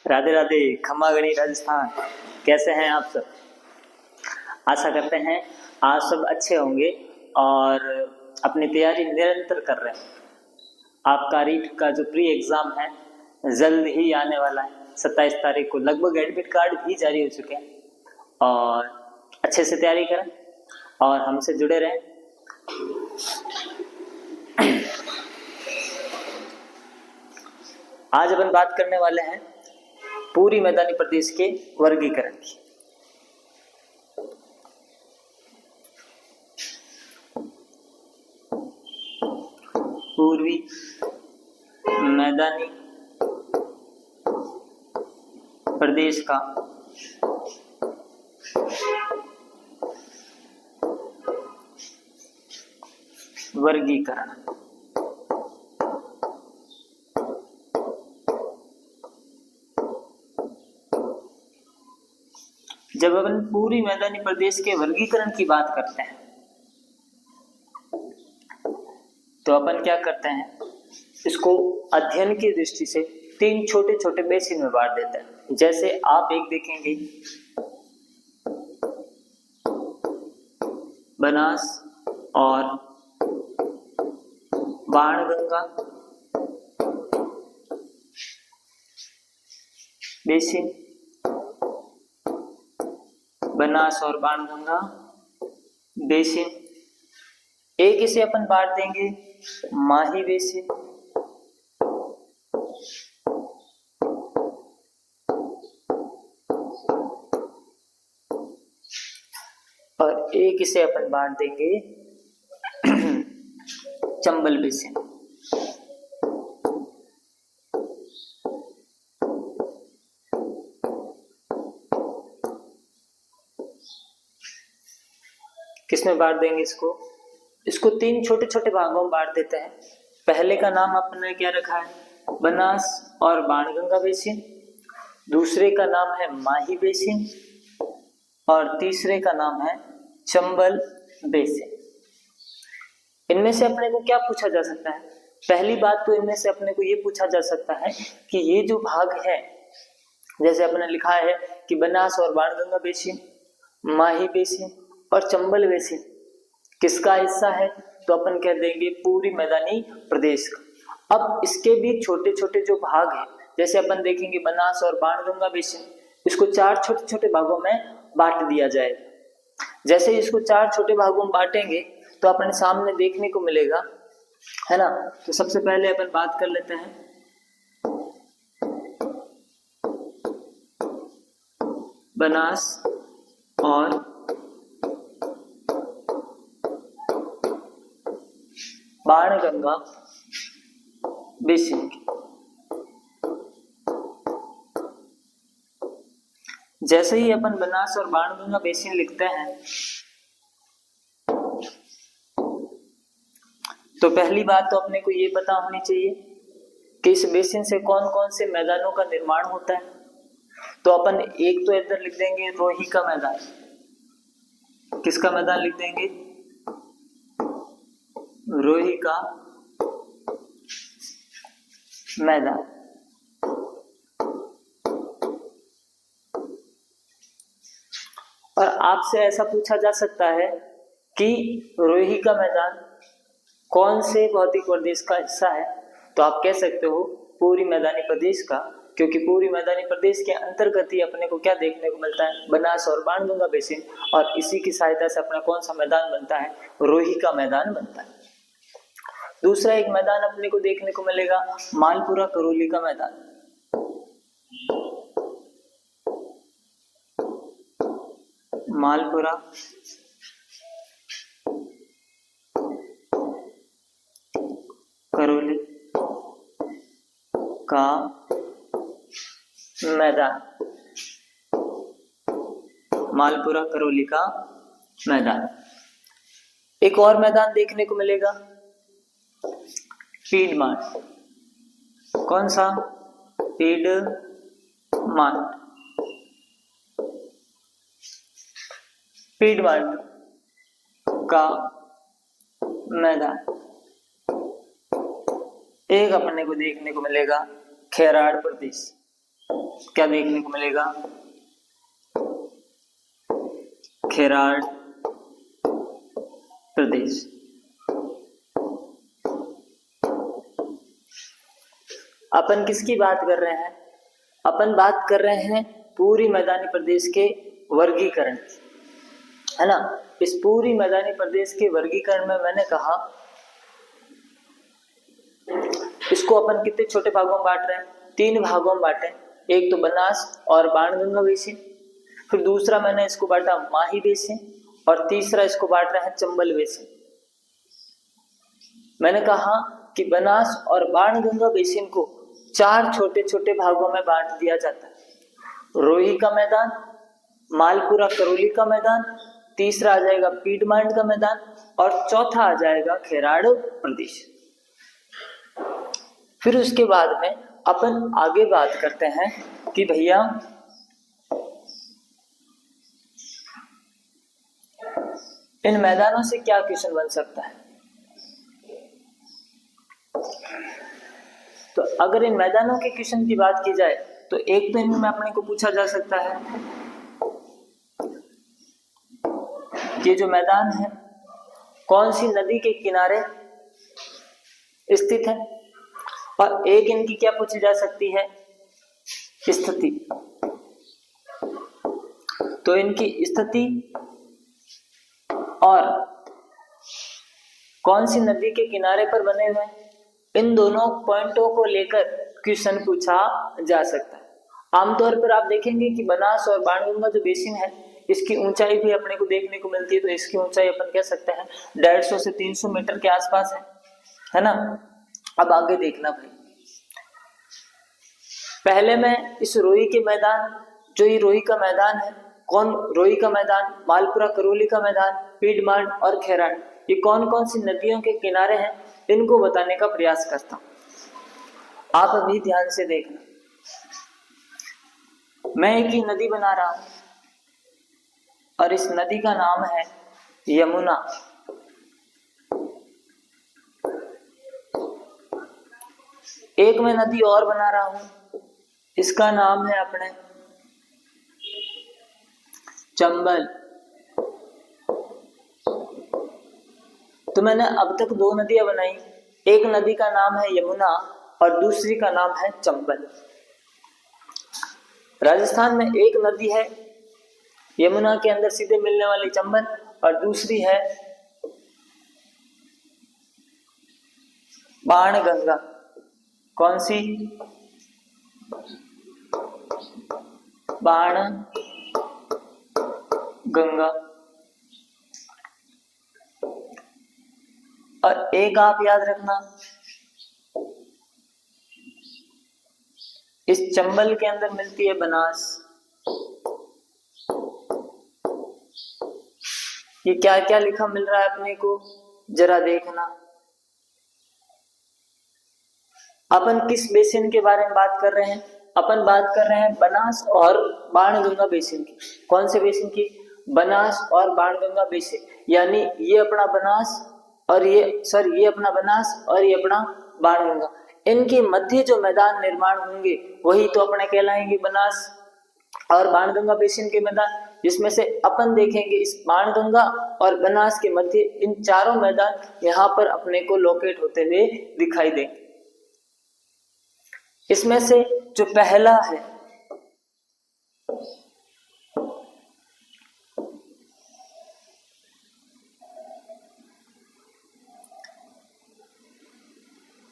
राधे राधे, खम्मागणी राजस्थान। कैसे हैं आप सब? आशा करते हैं आप सब अच्छे होंगे और अपनी तैयारी निरंतर कर रहे हैं। आपका रीट का जो प्री एग्ज़ाम है जल्द ही आने वाला है। 27 तारीख को लगभग एडमिट कार्ड भी जारी हो चुके हैं और अच्छे से तैयारी करें और हमसे जुड़े रहें। आज अपन बात करने वाले हैं पूरी मैदानी प्रदेश के वर्गीकरण की। पूर्वी मैदानी प्रदेश का वर्गीकरण। जब अपन पूरी मैदानी प्रदेश के वर्गीकरण की बात करते हैं तो अपन क्या करते हैं, इसको अध्ययन की दृष्टि से 3 छोटे छोटे बेसिन में बांट देते हैं। जैसे आप एक देखेंगे बनास और बाणगंगा बेसिन, बनास और बाणगंगा बेसिन। एक इसे अपन बांट देंगे माही बेसिन, और एक इसे अपन बांट देंगे चंबल बेसिन। किसमें बांट देंगे इसको 3 छोटे छोटे भागों में बांट देते हैं। पहले का नाम अपने क्या रखा है, बनास और बाणगंगा बेसिन। दूसरे का नाम है माही बेसिन और तीसरे का नाम है चंबल बेसिन। इनमें से अपने को क्या पूछा जा सकता है? पहली बात तो इनमें से अपने को ये पूछा जा सकता है कि ये जो भाग है, जैसे अपने लिखा है कि बनास और बाणगंगा बेसिन, माही बेसिन और चंबल बेसिन किसका हिस्सा है, तो अपन कह देंगे पूरी मैदानी प्रदेश का। अब इसके भी छोटे छोटे जो भाग हैं, जैसे अपन देखेंगे बनास और बाणगंगा बेसिन, इसको 4 छोटे छोटे भागों में बांट दिया जाएगा। जैसे इसको 4 छोटे भागों में बांटेंगे तो अपने सामने देखने को मिलेगा, है ना। तो सबसे पहले अपन बात कर लेते हैं बनास और बाणगंगा बेसिन की। जैसे ही अपन बनास और बाणगंगा बेसिन लिखते हैं तो पहली बात तो अपने को ये पता होनी चाहिए कि इस बेसिन से कौन कौन से मैदानों का निर्माण होता है। तो अपन एक तो इधर लिख देंगे रोही का मैदान। किसका मैदान लिख देंगे? रोही का मैदान। और आपसे ऐसा पूछा जा सकता है कि रोही का मैदान कौन से भौतिक प्रदेश का हिस्सा है, तो आप कह सकते हो पूरी मैदानी प्रदेश का, क्योंकि पूरी मैदानी प्रदेश के अंतर्गत ही अपने को क्या देखने को मिलता है, बनास और बाणगंगा बेसिन, और इसी की सहायता से अपना कौन सा मैदान बनता है, रोही का मैदान बनता है। दूसरा एक मैदान अपने को देखने को मिलेगा मालपुरा करौली का मैदान। मालपुरा करौली का मैदान। मालपुरा करौली का मैदान। एक और मैदान देखने को मिलेगा पीडमार्ट। कौन सा? पीडमार्ट। पीडमार्ट का मैदान। एक अपने को देखने को मिलेगा खेराड़ प्रदेश। क्या देखने को मिलेगा? खेराड़ प्रदेश। अपन किसकी बात कर रहे हैं? अपन बात कर रहे हैं पूरी मैदानी प्रदेश के वर्गीकरण, है ना। इस पूरी मैदानी प्रदेश के वर्गीकरण में मैंने कहा इसको अपन कितने छोटे भागों में बांट रहे हैं? 3 भागों में बांटे। एक तो बनास और बाणगंगा बेसिन, फिर दूसरा मैंने इसको बांटा माही बेसिन, और तीसरा इसको बांट रहे हैं चंबल बेसिन। मैंने कहा कि बनास और बाणगंगा बेसिन को 4 छोटे छोटे भागों में बांट दिया जाता है। रोही का मैदान, मालपुरा करौली का मैदान, तीसरा आ जाएगा पीडमांड का मैदान, और चौथा आ जाएगा खेराड़ प्रदेश। फिर उसके बाद में अपन आगे बात करते हैं कि भैया इन मैदानों से क्या क्वेश्चन बन सकता है। तो अगर इन मैदानों के क्वेश्चन की बात की जाए तो एक तो इनमें अपने को पूछा जा सकता है कि जो मैदान है कौन सी नदी के किनारे स्थित है, और एक इनकी क्या पूछी जा सकती है? स्थिति। तो इनकी स्थिति और कौन सी नदी के किनारे पर बने हुए हैं, इन दोनों पॉइंटों को लेकर क्वेश्चन पूछा जा सकता है। आमतौर पर आप देखेंगे कि बनास और बाणगंगा जो बेसिन है इसकी ऊंचाई भी अपने को देखने को मिलती है। तो इसकी ऊंचाई अपन कह सकते हैं 150 से 300 मीटर के आसपास है ना। अब आगे देखना भाई, पहले मैं इस रोही के मैदान, जो ये रोही का मैदान है, कौन रोही का मैदान, मालपुरा करौली का मैदान, पीडमांड और खेराड़, ये कौन कौन सी नदियों के किनारे हैं, इनको बताने का प्रयास करता हूं। आप अभी ध्यान से देखना, मैं एक ही नदी बना रहा हूं और इस नदी का नाम है यमुना। एक मैं नदी और बना रहा हूं, इसका नाम है अपने चंबल। तो मैंने अब तक 2 नदियां बनाई, एक नदी का नाम है यमुना और दूसरी का नाम है चंबल। राजस्थान में एक नदी है यमुना के अंदर सीधे मिलने वाली चंबल, और दूसरी है बाणगंगा। कौन सी? बाणगंगा। और एक आप याद रखना, इस चंबल के अंदर मिलती है बनास। ये क्या क्या लिखा मिल रहा है अपने को, जरा देखना। अपन किस बेसिन के बारे में बात कर रहे हैं? अपन बात कर रहे हैं बनास और बाणगंगा बेसिन की। कौन से बेसिन की? बनास और बाणगंगा बेसिन। यानी ये अपना बनास और ये अपना बनास और ये अपना बाणगंगा। इनके मध्य जो मैदान निर्माण होंगे वही तो अपने कहलाएंगे बनास और बाणगंगा बेसिन के मैदान, जिसमें से अपन देखेंगे इस बाणगंगा और बनास के मध्य इन चारों मैदान यहाँ पर अपने को लोकेट होते हुए दिखाई देंगे। इसमें से जो पहला है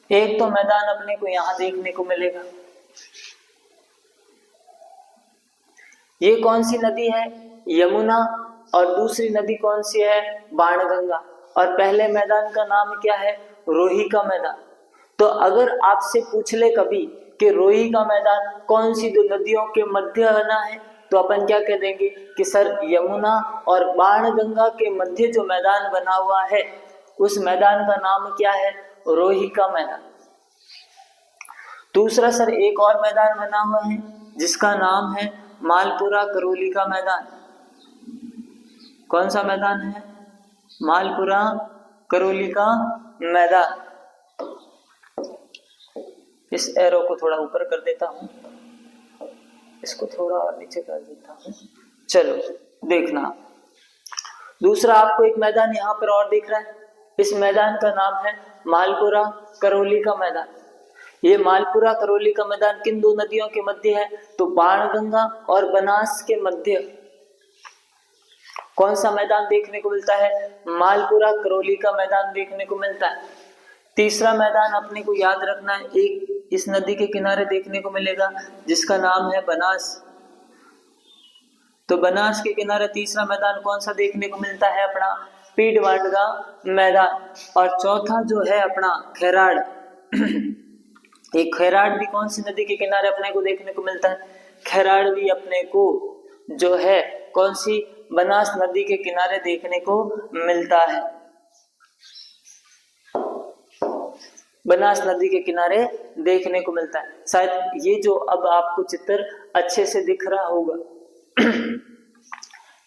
एक तो मैदान अपने को यहां देखने को मिलेगा। ये कौन सी नदी है? यमुना। और दूसरी नदी कौन सी है? बाणगंगा। और पहले मैदान का नाम क्या है? रोही का मैदान। तो अगर आपसे पूछ ले कभी कि रोही का मैदान कौन सी 2 नदियों के मध्य बना है, तो अपन क्या कह देंगे कि सर यमुना और बाणगंगा के मध्य जो मैदान बना हुआ है उस मैदान का नाम क्या है? रोही का मैदान। दूसरा सर एक और मैदान बना हुआ है जिसका नाम है मालपुरा करौली का मैदान। कौन सा मैदान है? मालपुरा करौली का मैदान। इस एरो को थोड़ा ऊपर कर देता हूं। इसको थोड़ा और नीचे कर देता हूँ। चलो देखना, दूसरा आपको एक मैदान यहाँ पर और दिख रहा है। इस मैदान का नाम है मालपुरा करौली का मैदान। ये मालपुरा करौली का मैदान किन दो नदियों के मध्य है? तो बाणगंगा और बनास के मध्य कौन सा मैदान देखने को मिलता है? मालपुरा करौली का मैदान देखने को मिलता है। तीसरा मैदान अपने को याद रखना है, एक इस नदी के किनारे देखने को मिलेगा जिसका नाम है बनास। तो बनास के किनारे तीसरा मैदान कौन सा देखने को मिलता है? अपना पीडवाड का मैदान। और चौथा जो है अपना खैराड़। एक खैराड़ भी कौन सी नदी के किनारे अपने को देखने को मिलता है? खैराड़ भी अपने को जो है कौन सी? बनास नदी के किनारे देखने को मिलता है। बनास नदी के किनारे देखने को मिलता है। शायद ये जो अब आपको चित्र अच्छे से दिख रहा होगा।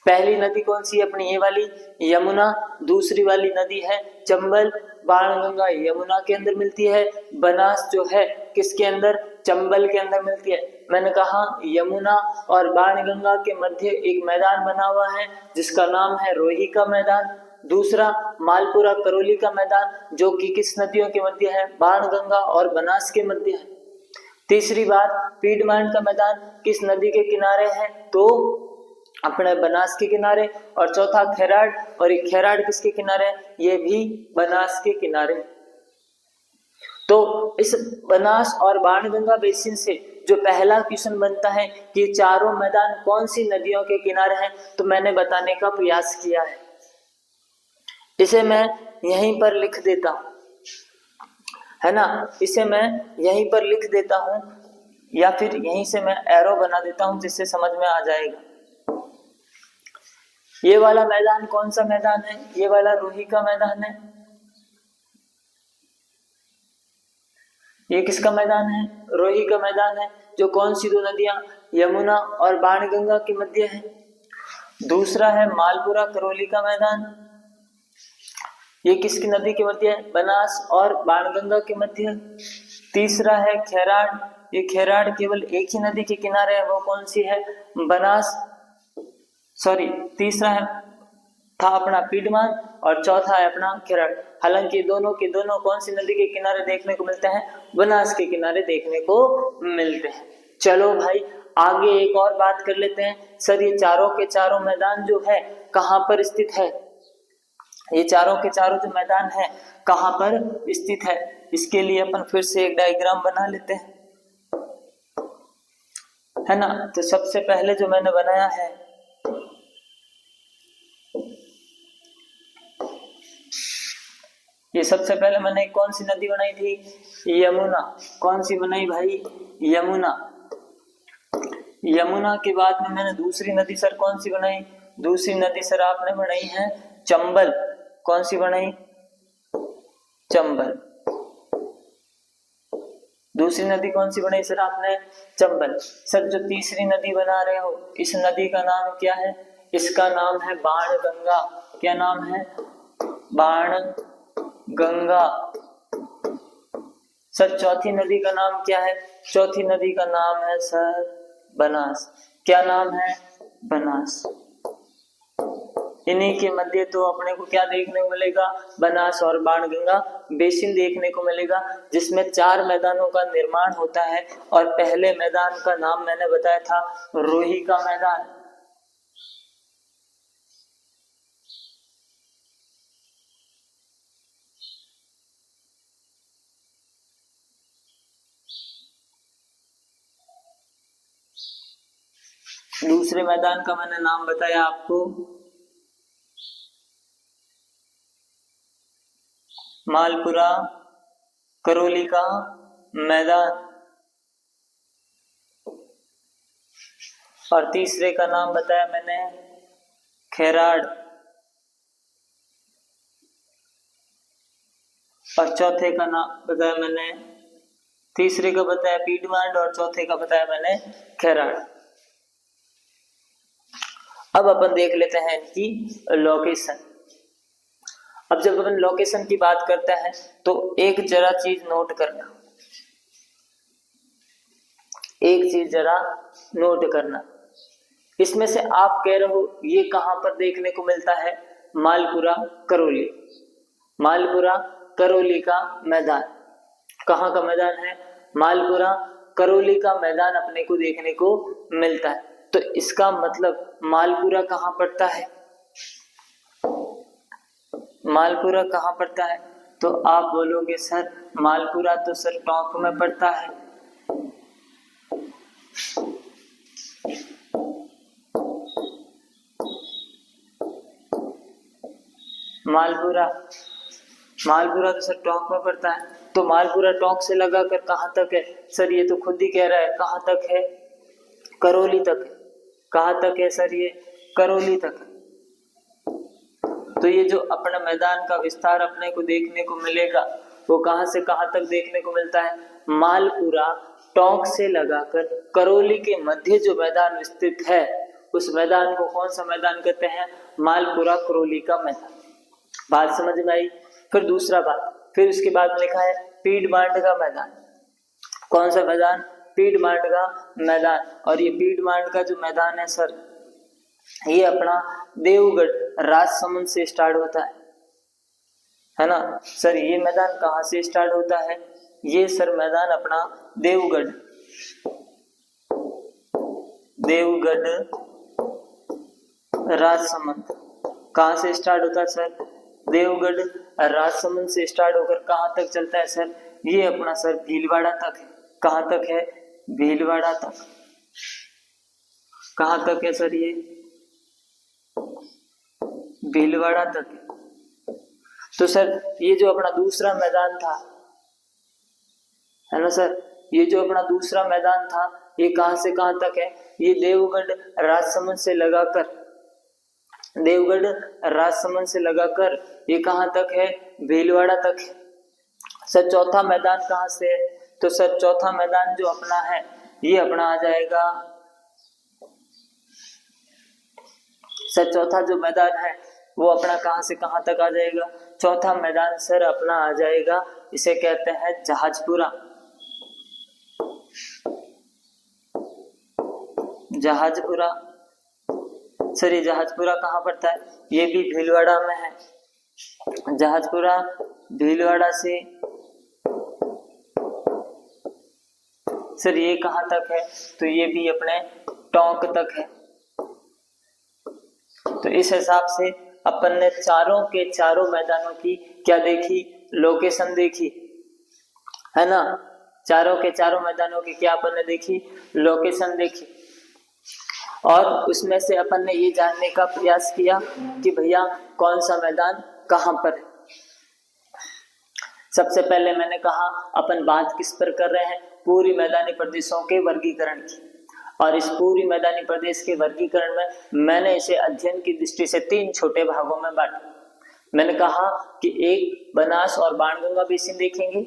पहली नदी कौन सी है अपनी? ये वाली यमुना। दूसरी वाली नदी है चंबल। बाणगंगा यमुना के अंदर मिलती है, बनास जो है किसके अंदर? चंबल के अंदर मिलती है। मैंने कहा यमुना और बाणगंगा के मध्य एक मैदान बना हुआ है जिसका नाम है रोही का मैदान। दूसरा मालपुरा करौली का मैदान जो कि किस नदियों के मध्य है? बाणगंगा और बनास के मध्य है। तीसरी बात पीडमांड का मैदान किस नदी के किनारे है? तो अपने बनास के किनारे। और चौथा खैराड़, और ये खैराड़ किसके किनारे है? ये भी बनास के किनारे। तो इस बनास और बाणगंगा बेसिन से जो पहला क्वेश्चन बनता है कि चारों मैदान कौन सी नदियों के किनारे हैं, तो मैंने बताने का प्रयास किया है। इसे मैं यहीं पर लिख देता हूं, है ना? इसे मैं यहीं पर लिख देता हूं या फिर यहीं से मैं एरो बना देता हूं जिससे समझ में आ जाएगा। ये वाला मैदान कौन सा मैदान है? ये वाला रोही का मैदान है। ये किसका मैदान है? रोही का मैदान है, जो कौन सी दो नदियां? यमुना और बाणगंगा के मध्य है। दूसरा है मालपुरा करौली का मैदान, ये किसकी नदी के मध्य है? बनास और बाणगंगा के मध्य। तीसरा है खैराड़, ये खैराड़ केवल एक ही नदी के किनारे है, वो कौन सी है? बनास। तीसरा है था अपना पीडमान और चौथा है अपना खैराड़। हालांकि दोनों के दोनों कौन सी नदी के किनारे देखने को मिलते हैं? बनास के किनारे देखने को मिलते हैं। चलो भाई आगे एक और बात कर लेते हैं। सर ये चारों के चारों मैदान जो है कहाँ पर स्थित है? ये चारों के चारों जो मैदान है कहाँ पर स्थित है? इसके लिए अपन फिर से एक डायग्राम बना लेते हैं, है ना? तो सबसे पहले जो मैंने बनाया है ये सबसे पहले मैंने कौन सी नदी बनाई थी? यमुना। कौन सी बनाई भाई? यमुना। यमुना के बाद में मैंने दूसरी नदी सर कौन सी बनाई? दूसरी नदी सर आपने बनाई है चंबल। कौन सी बनाई? चंबल। दूसरी नदी कौन सी बनाई सर आपने? चंबल। सर जो तीसरी नदी बना रहे हो इस नदी का नाम क्या है? इसका नाम है बाणगंगा। क्या नाम है? बाणगंगा। सर चौथी नदी का नाम क्या है? चौथी नदी का नाम है सर बनास। क्या नाम है? बनास। इन्हीं के मध्य तो अपने को क्या देखने को मिलेगा? बनास और बाणगंगा बेसिन देखने को मिलेगा, जिसमें 4 मैदानों का निर्माण होता है। और पहले मैदान का नाम मैंने बताया था रोही का मैदान। दूसरे मैदान का मैंने नाम बताया आपको मालपुरा करौली का मैदान। और तीसरे का नाम बताया मैंने खैराड़। और चौथे का नाम बताया मैंने, तीसरे का बताया पीडवाड और चौथे का बताया मैंने खैराड़। अब अपन देख लेते हैं इनकी लोकेशन। अब जब अपन लोकेशन की बात करते हैं तो एक जरा चीज नोट करना, एक चीज जरा नोट करना, इसमें से आप कह रहे हो ये कहां पर देखने को मिलता है? मालपुरा करौली। मालपुरा करौली का मैदान कहाँ का मैदान है? मालपुरा करौली का मैदान अपने को देखने को मिलता है। तो इसका मतलब मालपुरा कहाँ पड़ता है? मालपुरा कहाँ पड़ता है? तो आप बोलोगे सर मालपुरा तो सर टोंक में पड़ता है। मालपुरा तो सर टोंक में पड़ता है। तो मालपुरा टोंक से लगाकर कहाँ तक है? सर ये तो खुद ही कह रहा है कहाँ तक है? करौली तक है। कहाँ तक है सर? ये करौली तक है। तो ये जो अपना मैदान का विस्तार अपने को देखने को मिलेगा वो कहाँ से कहाँ तक देखने को मिलता है? मालपुरा टोंक से लगाकर करौली के मध्य जो मैदान विस्तृत है उस मैदान को कौन सा मैदान कहते हैं? मालपुरा करौली का मैदान। बात समझ में आई? फिर दूसरा बात, फिर उसके बाद लिखा है पीड बांट का मैदान। कौन सा मैदान? पीड बांट का मैदान। और ये पीड बांट का जो मैदान है सर ये अपना देवगढ़ राजसमंद से स्टार्ट होता है ना सर? ये मैदान कहाँ से स्टार्ट होता है? ये सर मैदान अपना देवगढ़ राजसमंद कहाँ से स्टार्ट होता है सर? देवगढ़ राजसमंद से स्टार्ट होकर कहाँ तक चलता है सर? ये अपना सर भीलवाड़ा तक है। कहाँ तक है? भीलवाड़ा तक। कहाँ तक है सर? ये भीलवाड़ा तक है। तो सर ये जो अपना दूसरा मैदान था है ना सर, ये जो अपना दूसरा मैदान था ये कहाँ से कहाँ तक है? ये देवगढ़ राजसमंद से लगाकर ये कहाँ तक है? भीलवाड़ा तक है। सर चौथा मैदान कहाँ से है? तो सर चौथा मैदान जो अपना है ये अपना आ जाएगा, सर चौथा जो मैदान है वो अपना कहाँ से कहाँ तक आ जाएगा? चौथा मैदान सर अपना आ जाएगा, इसे कहते हैं जहाजपुरा। जहाजपुरा सर ये जहाजपुरा कहाँ पड़ता है? ये भी भीलवाड़ा में है। जहाजपुरा भीलवाड़ा से सर ये कहाँ तक है? तो ये भी अपने टोंक तक है। तो इस हिसाब से अपन ने चारों के चारों मैदानों की क्या देखी? लोकेशन देखी है ना। चारों के चारों मैदानों की क्या अपन ने देखी? लोकेशन देखी। और उसमें से अपन ने ये जानने का प्रयास किया कि भैया कौन सा मैदान कहाँ पर है। सबसे पहले मैंने कहा अपन बात किस पर कर रहे हैं? पूरी मैदानी प्रदेशों के वर्गीकरण की। और इस पूरी मैदानी प्रदेश के वर्गीकरण में मैंने इसे अध्ययन की दृष्टि से 3 छोटे भागों में बांटा। मैंने कहा कि एक बनास और बाणगंगा बेसिन देखेंगे,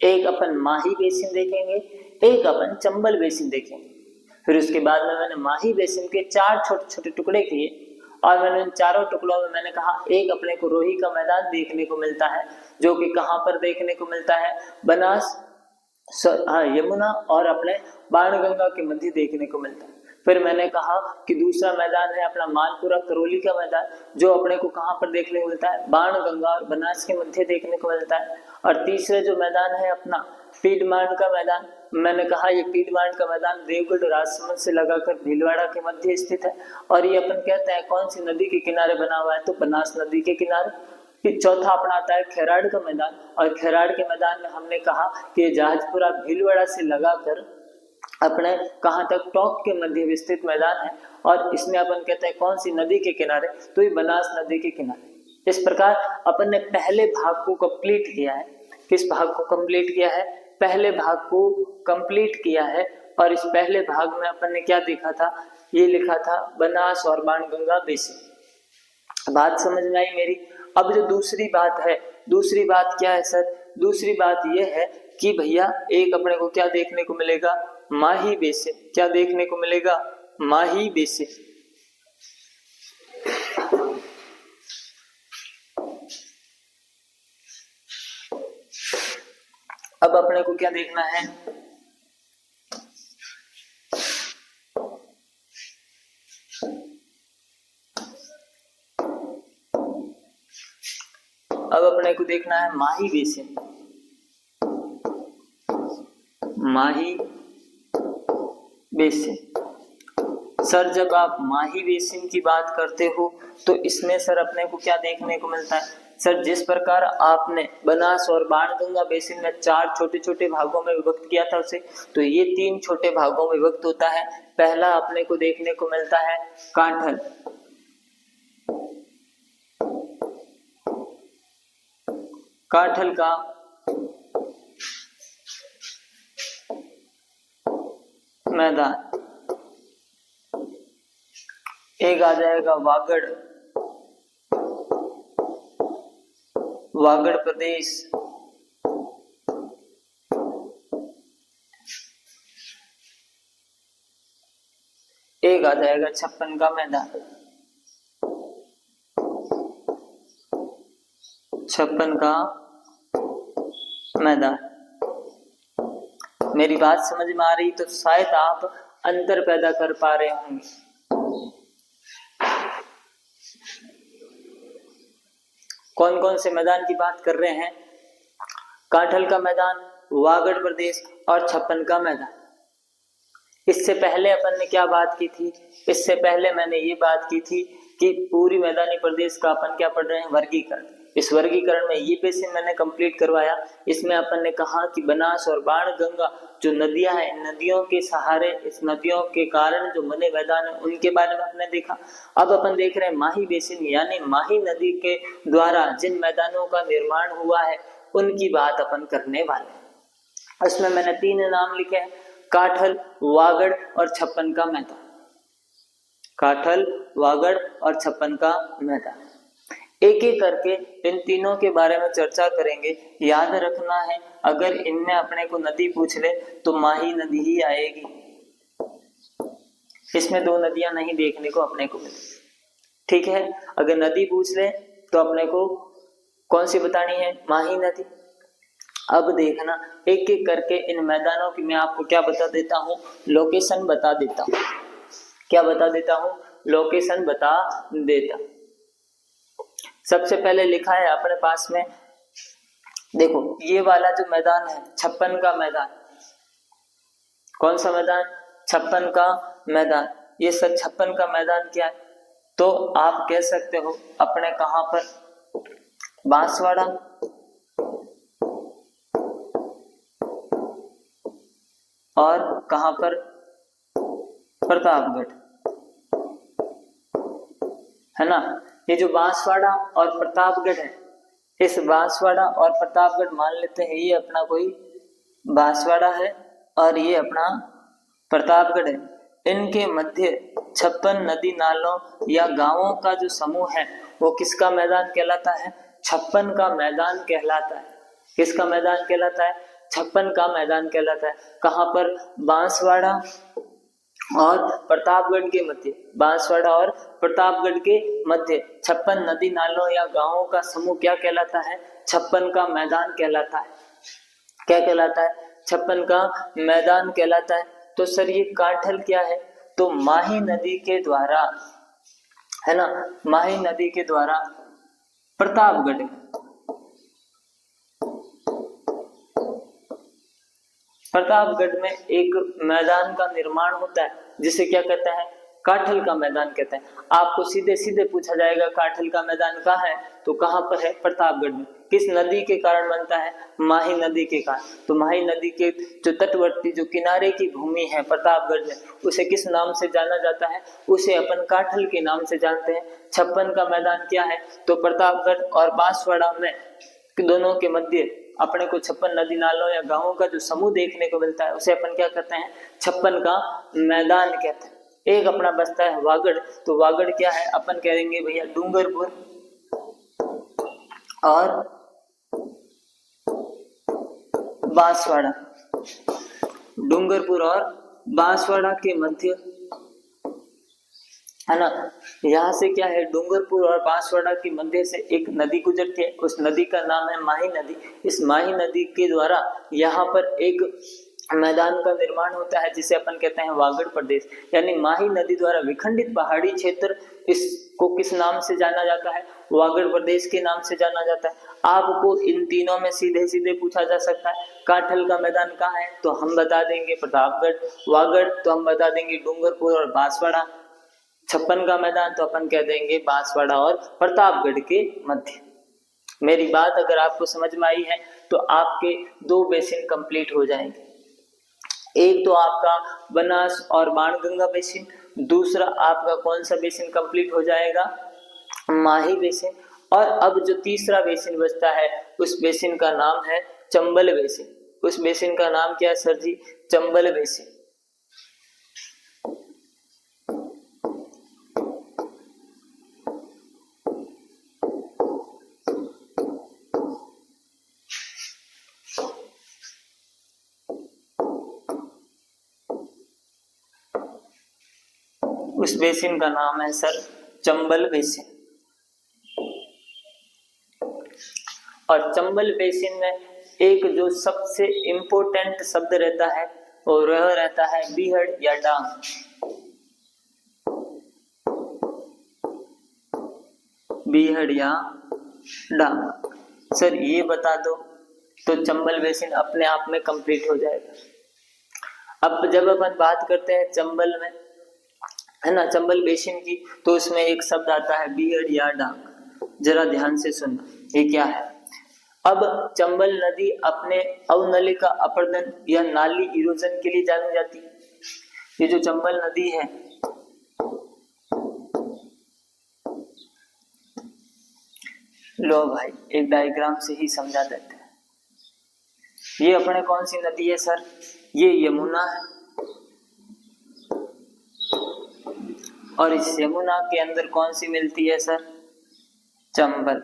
एक अपन माही बेसिन देखेंगे, एक अपन चंबल बेसिन देखेंगे। फिर उसके बाद में मैंने माही बेसिन के 4 छोटे छोटे टुकड़े किए और मैंने उन चारों टुकड़ों में मैंने कहा एक अपने को रोही का मैदान देखने को मिलता है, जो कि कहाँ पर देखने को मिलता है? बनास यमुना और अपने बाणगंगा के मध्य देखने को मिलता है। फिर मैंने कहा कि दूसरा मैदान है अपना मालपुरा करौली का मैदान, जो अपने को कहाँ पर देखने को मिलता है? बाणगंगा और बनास के मध्य देखने को मिलता है। और तीसरा जो मैदान है अपना पीडमांड का मैदान, मैंने कहा ये पीडमांड का मैदान देवगढ़ राजसमंद से लगाकर भीलवाड़ा के मध्य स्थित है। और ये अपन कहते हैं कौन सी नदी के किनारे बना हुआ है? तो बनास नदी के किनारे। फिर चौथा अपना आता है खेराड़ का मैदान, और खेराड़ के मैदान में हमने कहा कि जहाजपुरा भीलवाड़ा से लगाकर अपने कहाँ तक? टोंक के मध्य विस्तृत मैदान है। और इसमें अपन कहते हैं कौन सी नदी के किनारे? तो ये बनास नदी के किनारे। इस प्रकार अपन ने पहले भाग को कंप्लीट किया है। किस भाग को कंप्लीट किया है? पहले भाग को कंप्लीट किया है। और इस पहले भाग में अपन ने क्या देखा था? ये लिखा था बनास और बाणगंगा बेसिन। बात समझ में आई मेरी? अब जो दूसरी बात है, दूसरी बात क्या है सर? दूसरी बात यह है कि भैया एक अपने को क्या देखने को मिलेगा? माही बेसिन। क्या देखने को मिलेगा? माही बेसिन। अब अपने को क्या देखना है? अब अपने को देखना है माही बेसिन। माही बेसिन। सर जब आप माही बेसिन की बात करते हो तो इसमें सर अपने को क्या देखने को मिलता है? सर जिस प्रकार आपने बनास और बाणगंगा बेसिन में 4 छोटे छोटे भागों में विभक्त किया था उसे, तो ये 3 छोटे भागों में विभक्त होता है। पहला अपने को देखने को मिलता है कांठल। कांठल का मैदान। एक आ जाएगा वागड़। वागड़ प्रदेश। एक आ जाएगा छप्पन का मैदान। छप्पन का मैदान। मेरी बात समझ में आ रही तो शायद आप अंतर पैदा कर पा रहे होंगे। कौन कौन से मैदान की बात कर रहे हैं? कांठल का मैदान, वागड़ प्रदेश और छप्पन का मैदान। इससे पहले अपन ने क्या बात की थी? इससे पहले मैंने ये बात की थी कि पूरी मैदानी प्रदेश का अपन क्या पढ़ रहे हैं? वर्गीकरण। इस वर्गीकरण में ये बेसिन मैंने कंप्लीट करवाया। इसमें अपन ने कहा कि बनास और बाणगंगा जो नदियां हैं, नदियों के सहारे, इस नदियों के कारण जो बने मैदान है उनके बारे में हमने देखा। अब अपन देख रहे हैं माही बेसिन, यानी माही नदी के द्वारा जिन मैदानों का निर्माण हुआ है उनकी बात अपन करने वाले हैं। इसमें मैंने 3 नाम लिखे हैं, कांठल, वागड़ और छप्पन का मैदान। कांठल, वागड़ और छप्पन का मैदान। एक एक करके इन तीनों के बारे में चर्चा करेंगे। याद रखना है, अगर इनमें अपने को नदी पूछ ले तो माही नदी ही आएगी। इसमें 2 नदियां नहीं देखने को अपने को मिलेगी, ठीक है। अगर नदी पूछ ले तो अपने को कौन सी बतानी है? माही नदी। अब देखना एक एक करके इन मैदानों की मैं आपको क्या बता देता हूँ, लोकेशन बता देता हूँ। क्या बता देता हूँ? लोकेशन बता देता। सबसे पहले लिखा है अपने पास में, देखो ये वाला जो मैदान है छप्पन का मैदान। कौन सा मैदान? छप्पन का मैदान। ये सर छप्पन का मैदान क्या है? तो आप कह सकते हो अपने कहां पर? बांसवाड़ा और कहां पर? प्रतापगढ़, है ना। ये जो बांसवाड़ा और प्रतापगढ़ है, इस बांसवाड़ा और प्रतापगढ़ मान लेते हैं ये अपना कोई बांसवाड़ा है और ये अपना प्रतापगढ़ है। इनके मध्य 56 नदी नालों या गांवों का जो समूह है वो किसका मैदान कहलाता है? छप्पन का मैदान कहलाता है। किसका मैदान कहलाता है? छप्पन का मैदान कहलाता है। कहां पर? बांसवाड़ा और प्रतापगढ़ के मध्य। बांसवाड़ा और प्रतापगढ़ के मध्य 56 नदी नालों या गांवों का समूह क्या कहलाता है? छप्पन का मैदान कहलाता है। क्या कहलाता है? छप्पन का मैदान कहलाता है। तो सर ये कांठल क्या है? तो माही नदी के द्वारा, है ना, माही नदी के द्वारा प्रतापगढ़, प्रतापगढ़ में एक मैदान का निर्माण होता है जिसे क्या कहते हैं? कांठल का मैदान कहते हैं। आपको सीधे सीधे पूछा जाएगा कांठल का मैदान कहाँ है? तो कहाँ पर है? प्रतापगढ़ में। किस नदी के कारण बनता है? माही नदी के कारण। तो माही नदी के जो तटवर्ती, जो किनारे की भूमि है प्रतापगढ़ में, उसे किस नाम से जाना जाता है? उसे अपन कांठल के नाम से जानते हैं। छप्पन का मैदान क्या है? तो प्रतापगढ़ और बांसवाड़ा में दोनों के मध्य अपने को 56 नदी नालों या गांवों का जो समूह देखने को मिलता है उसे अपन क्या कहते हैं? छप्पन का मैदान कहते हैं। एक अपना बचता है वागड़। तो वागड़ क्या है? अपन कहेंगे भैया डूंगरपुर और बांसवाड़ा। डूंगरपुर और बांसवाड़ा के मध्य, है ना। यहाँ से क्या है? डूंगरपुर और बांसवाड़ा के मध्य से एक नदी गुजरती है, उस नदी का नाम है माही नदी। इस माही नदी के द्वारा यहाँ पर एक मैदान का निर्माण होता है जिसे अपन कहते हैं वागड़ प्रदेश, यानी माही नदी द्वारा विखंडित पहाड़ी क्षेत्र, इसको किस नाम से जाना जाता है? वागड़ प्रदेश के नाम से जाना जाता है। आपको इन तीनों में सीधे सीधे पूछा जा सकता है काठल का मैदान कहाँ है, तो हम बता देंगे प्रतापगढ़। वागड़ तो हम बता देंगे डूंगरपुर और बांसवाड़ा। छप्पन का मैदान तो अपन कह देंगे बांसवाड़ा और प्रतापगढ़ के मध्य। मेरी बात अगर आपको समझ में आई है तो आपके 2 बेसिन कंप्लीट हो जाएंगे। एक तो आपका बनास और बाणगंगा बेसिन, दूसरा आपका कौन सा बेसिन कंप्लीट हो जाएगा? माही बेसिन। और अब जो तीसरा बेसिन बचता है उस बेसिन का नाम है चंबल बेसिन। उस बेसिन का नाम क्या है सर जी? चंबल बेसिन। उस बेसिन का नाम है सर चंबल बेसिन। और चंबल बेसिन में एक जो सबसे इंपॉर्टेंट शब्द रहता है और वह रहता है बीहड़ या डांग। बीहड़ या डांग। सर ये बता दो तो चंबल बेसिन अपने आप में कंप्लीट हो जाएगा। अब जब अपन बात करते हैं चंबल में, है ना, चंबल बेसिन की, तो उसमें एक शब्द आता है बीहड़ या डांग। जरा ध्यान से सुनना, ये क्या है? अब चंबल नदी अपने अवनलिका अपर्दन या नाली इरोजन के लिए जानी जाती है। ये जो चंबल नदी है, लो भाई एक डायग्राम से ही समझा देते हैं। ये अपने कौन सी नदी है सर? ये यमुना है। और इस यमुना के अंदर कौन सी मिलती है सर? चंबल।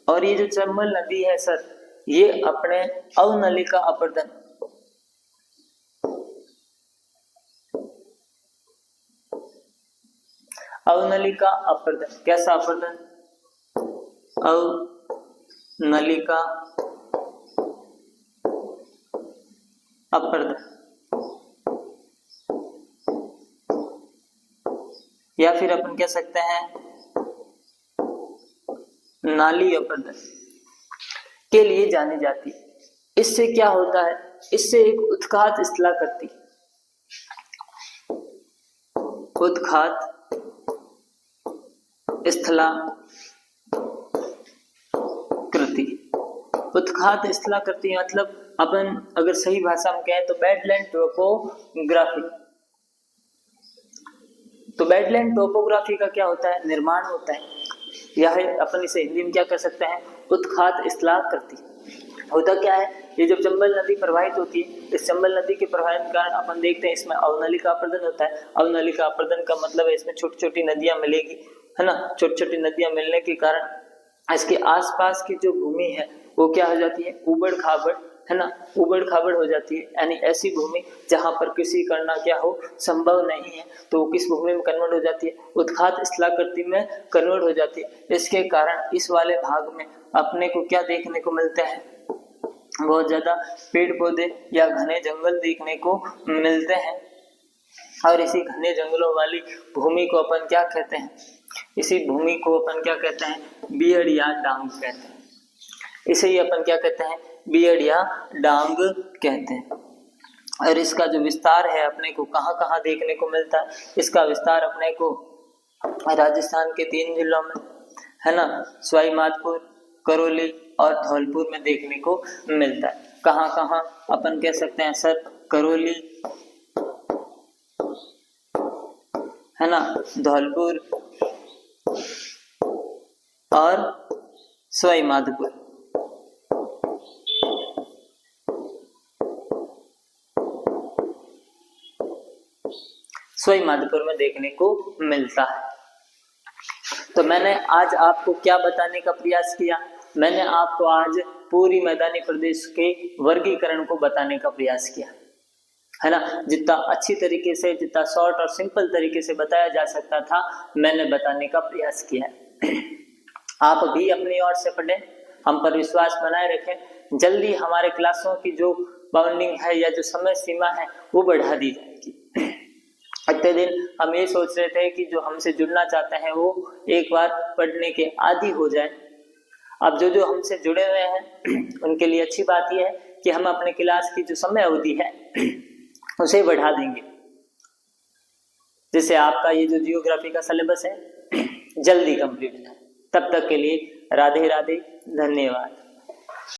और ये जो चंबल नदी है सर, ये अपने अवनलिका अपर्दन, अवनलिका अपर्दन, कैसा अपर्दन? अवनलिका अपर्दन, या फिर अपन कह सकते हैं नाली अपर्दन के लिए जानी जाती है। इससे क्या होता है? इससे एक उत्खात स्थला करती, उत्खात स्थला कृति। उत्खात स्थला कृति मतलब अपन अगर सही भाषा में कहें तो बेडलैंड टोपोग्राफी। तो बेडलैंड टोपोग्राफी का क्या होता है? निर्माण होता है, या है अपन इसे हिंदी में क्या कर सकते हैं? उत्खात स्थला कृति। होता क्या है? ये जब चंबल नदी प्रवाहित होती है, इस चंबल नदी के प्रवाहित के कारण अपन देखते हैं इसमें अवनलिका अपर्दन होता है। अवनलिका अपर्दन का मतलब है इसमें छोटी छोटी नदियां मिलेगी, है ना। छोटी छोटी नदियां मिलने के कारण इसके आसपास की जो भूमि है वो क्या हो जाती है? उबड़ खाबड़, है ना, उबड़ खाबड़ हो जाती है। यानी ऐसी भूमि जहां पर कृषि करना क्या हो संभव नहीं है, तो वो किस भूमि में कन्वर्ट हो जाती है? उत्खात स्थलाकृति में कन्वर्ट हो जाती है। इसके कारण इस वाले भाग में अपने को क्या देखने को मिलते हैं? बहुत ज्यादा पेड़ पौधे या घने जंगल देखने को मिलते हैं। और इसी घने जंगलों वाली भूमि को अपन क्या कहते हैं? इसी भूमि को अपन क्या कहते हैं? बीहड़ या डांग कहते हैं। इसे ही अपन क्या कहते हैं? बीहड़ या डांग कहते हैं। और इसका जो विस्तार है अपने को कहाँ कहाँ देखने को मिलता है? इसका विस्तार अपने को राजस्थान के 3 जिलों में, है ना, सवाई माधोपुर, करौली और धौलपुर में देखने को मिलता है। कहाँ कहाँ अपन कह सकते हैं सर? करौली, है ना, धौलपुर और सवाई माधोपुर। सवाई माधोपुर में देखने को मिलता है। तो मैंने आज आपको क्या बताने का प्रयास किया? मैंने आपको आज पूरी मैदानी प्रदेश के वर्गीकरण को बताने का प्रयास किया, है ना। जितना अच्छी तरीके से, जितना शॉर्ट और सिंपल तरीके से बताया जा सकता था, मैंने बताने का प्रयास किया है। आप भी अपनी ओर से पढ़ें, हम पर विश्वास बनाए रखें। जल्दी हमारे क्लासों की जो बाउंडिंग है या जो समय सीमा है वो बढ़ा दी जाएगी। अगले दिन हम ये सोच रहे थे कि जो हमसे जुड़ना चाहते हैं वो एक बार पढ़ने के आदी हो जाए। अब जो हमसे जुड़े हुए हैं उनके लिए अच्छी बात यह है कि हम अपने क्लास की जो समय अवधि है उसे बढ़ा देंगे, जिससे आपका ये जो जियोग्राफी का सिलेबस है जल्दी कंप्लीट हो जाए। तब तक के लिए राधे राधे, धन्यवाद।